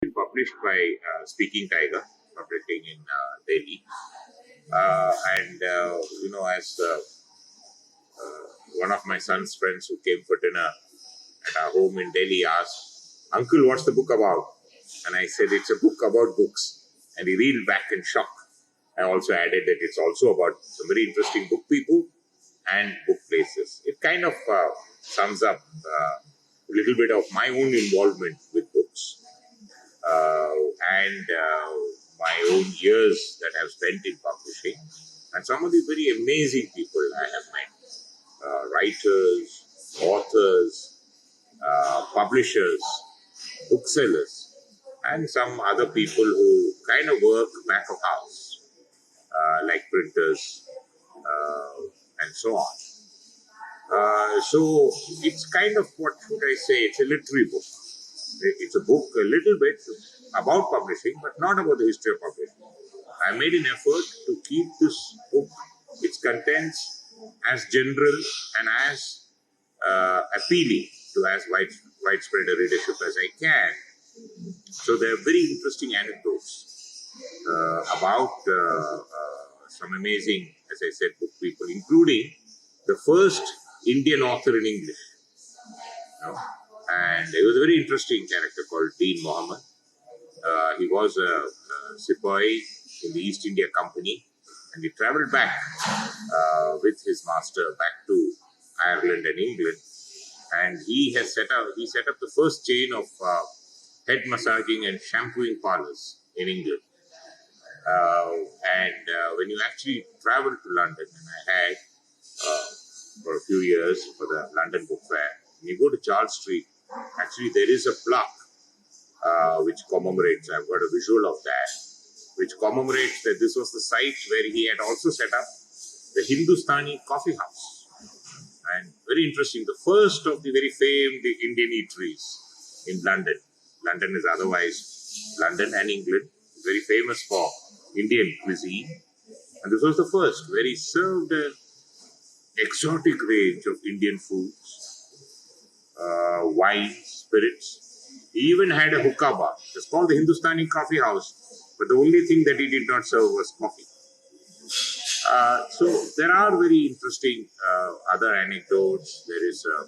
been published by Speaking Tiger, publishing in Delhi. As one of my son's friends who came for dinner at our home in Delhi asked, "Uncle, what's the book about?" And I said, "It's a book about books." And he reeled back in shock. I also added that it's also about some very interesting book people and book places. It kind of sums up a little bit of my own involvement with books and my own years that I've spent in publishing, and some of the very amazing people I have met, writers, authors, publishers, booksellers, and some other people who kind of work back of house, like printers and so on. So it's kind of, what should I say, it's a literary book. It's a book a little bit about publishing, but not about the history of publishing. I made an effort to keep this book, its contents, as general and as appealing to as widespread a readership as I can. So there are very interesting anecdotes about some amazing, as I said, book people, including the first Indian author in English. And there was a very interesting character called Dean Mahomed. He was a sepoy in the East India Company, and he traveled back with his master back to Ireland and England. And he set up the first chain of head massaging and shampooing parlors in England. When you actually travel to London, and I had for a few years for the London Book Fair, when you go to Charles Street, actually there is a plaque which commemorates, I've got a visual of that, which commemorates that this was the site where he had also set up the Hindustani coffee house. And very interesting, the first of the very famed Indian eateries in London. London is otherwise, London and England is very famous for Indian cuisine. And this was the first, where he served an exotic range of Indian foods, wine, spirits. He even had a hookah bar. It's called the Hindustani Coffee House, but the only thing that he did not serve was coffee. So there are very interesting other anecdotes. There is a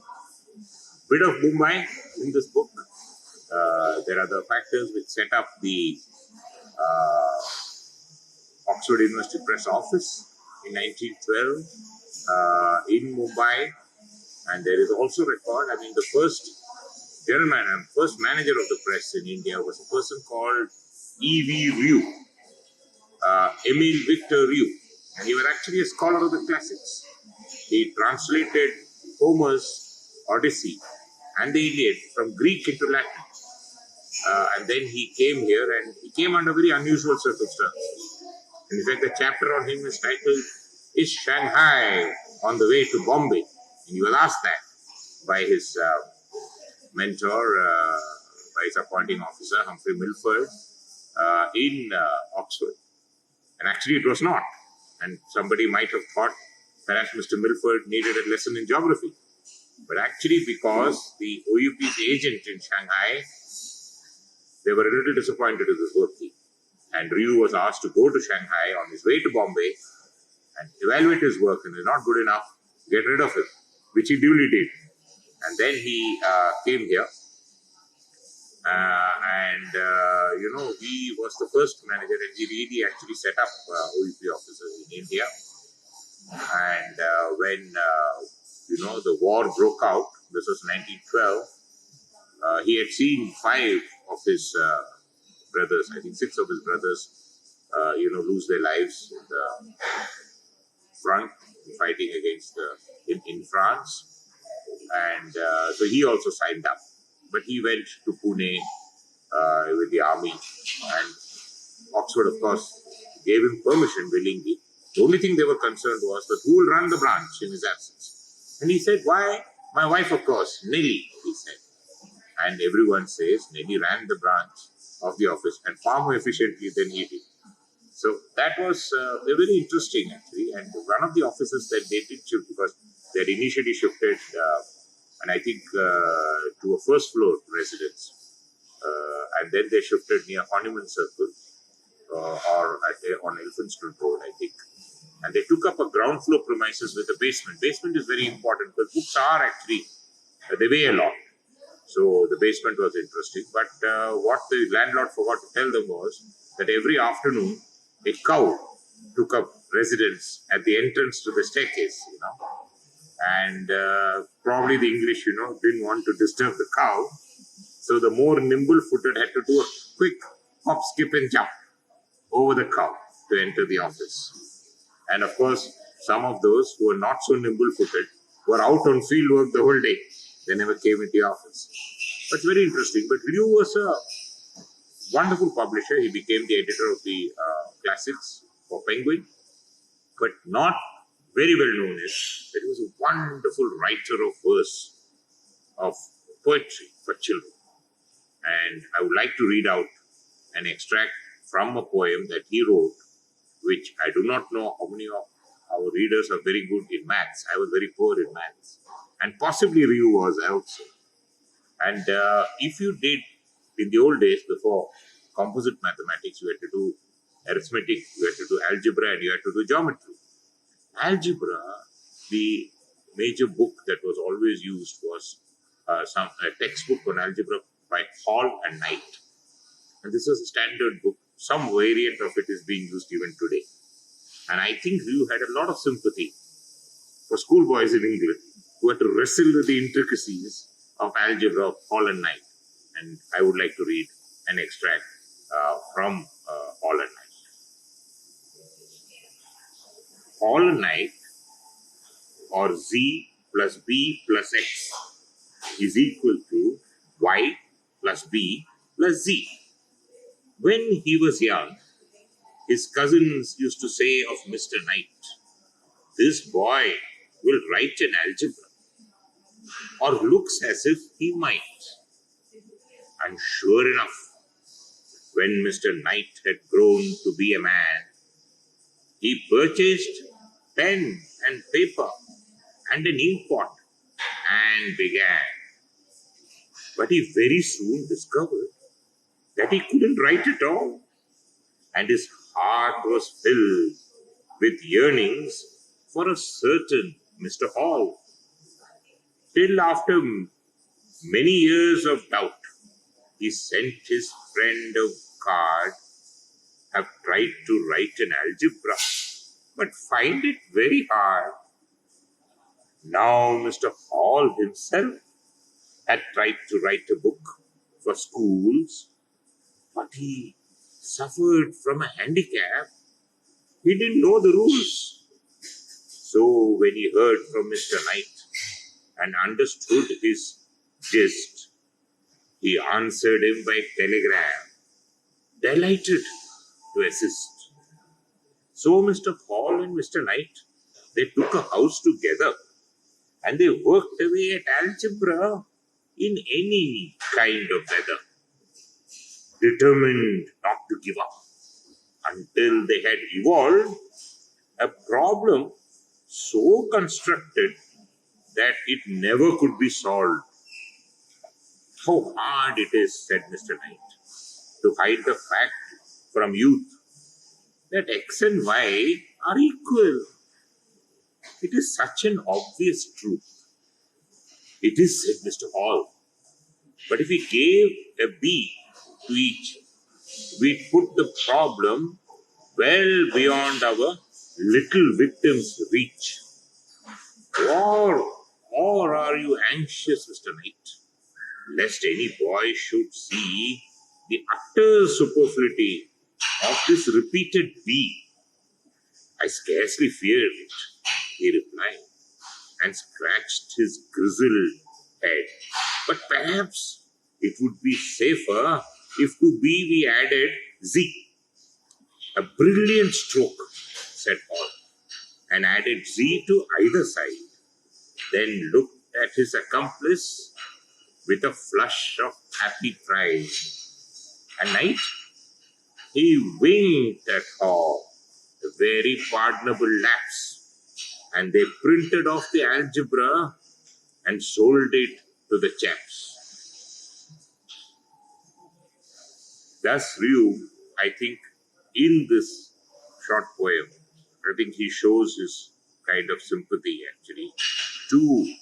bit of Bombay in this book. There are the factors which set up the Oxford University Press Office in 1912 in Mumbai. And there is also record, the first first manager of the press in India was a person called E.V. Rieu, Emile Victor Rieu. And he was actually a scholar of the classics. He translated Homer's Odyssey and the Iliad from Greek into Latin. And then he came here, and he came under very unusual circumstances. In fact, the chapter on him is titled, "Is Shanghai on the way to Bombay?" And he was asked that by his mentor, by his appointing officer, Humphrey Milford, in Oxford. And actually it was not. And somebody might have thought perhaps Mr. Milford needed a lesson in geography. But actually, because the OUP's agent in Shanghai, they were a little disappointed with his work. And Rieu was asked to go to Shanghai on his way to Bombay and evaluate his work, and it's not good enough, get rid of him, which he duly did. And then he came here. He was the first manager, and he really actually set up OUP offices in India. And when the war broke out, this was 1912, he had seen 5 of his brothers, I think 6 of his brothers, lose their lives in the front, fighting against in France. And so he also signed up. But he went to Pune with the army, and Oxford, of course, gave him permission willingly. The only thing they were concerned was that who will run the branch in his absence. And he said, "Why? My wife, of course, Nelly," he said. And everyone says Nelly ran the branch of the office, and far more efficiently than he did. So that was very interesting, actually. And one of the offices that they did shift, because they had initially shifted, and I think to a first floor residence. And then they shifted near Honeyman Circle or on Elphinstone Road, I think. And they took up a ground floor premises with a basement. Basement is very important because books are actually, they weigh a lot. So the basement was interesting. But what the landlord forgot to tell them was that every afternoon a cow took up residence at the entrance to the staircase, And probably the English, didn't want to disturb the cow. So the more nimble-footed had to do a quick hop, skip and jump over the cow to enter the office. And of course, some of those who were not so nimble-footed were out on field work the whole day. They never came into the office. But very interesting. But Rieu was a wonderful publisher. He became the editor of the classics for Penguin. But not very well known is that he was a wonderful writer of verse, of poetry for children. And I would like to read out an extract from a poem that he wrote, which I do not know how many of our readers are very good in maths. I was very poor in maths. And possibly Rieu was also. And if you did, in the old days, before composite mathematics, you had to do arithmetic, you had to do algebra, and you had to do geometry. Algebra, the major book that was always used was a textbook on algebra by Hall and Knight. And this was a standard book. Some variant of it is being used even today. And I think Rieu had a lot of sympathy for schoolboys in England who had to wrestle with the intricacies of algebra of Hall and Knight. And I would like to read an extract from Hall and Knight. Hall and Knight, or Z plus B plus X, is equal to Y plus B plus Z. When he was young, his cousins used to say of Mr. Knight, "This boy will write an algebra," or looks as if he might. And sure enough, when Mr. Knight had grown to be a man, he purchased pen and paper and an inkpot and began. But he very soon discovered that he couldn't write at all, and his heart was filled with yearnings for a certain Mr. Hall. Till after many years of doubt, he sent his friend a card, "Have tried to write an algebra, but find it very hard." Now Mr. Hall himself had tried to write a book for schools, but he suffered from a handicap. He didn't know the rules. So when he heard from Mr. Knight and understood his gist, he answered him by telegram, delighted to assist. So Mr. Hall and Mr. Knight, they took a house together and they worked away at algebra in any kind of weather, determined not to give up until they had evolved a problem so constructed that it never could be solved. "How hard it is," said Mr. Knight, "to hide the fact from youth that X and Y are equal. It is such an obvious truth." "It is," said Mr. Hall, "but if we gave a B to each, we'd put the problem well beyond our little victim's reach. Or are you anxious, Mr. Knight, lest any boy should see the utter superfluity of this repeated B?" "I scarcely fear it," he replied, and scratched his grizzled head. "But perhaps it would be safer if to B we added Z." "A brilliant stroke," said Hall, and added Z to either side, then looked at his accomplice with a flush of happy pride. And Knight, he winked at Hall, a very pardonable lapse, and they printed off the algebra and sold it to the chaps. Thus, Rieu, I think, in this short poem, I think he shows his kind of sympathy actually to,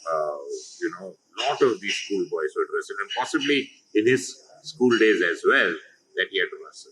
lot of these schoolboys who had wrestled, and possibly in his school days as well, that he had to wrestle.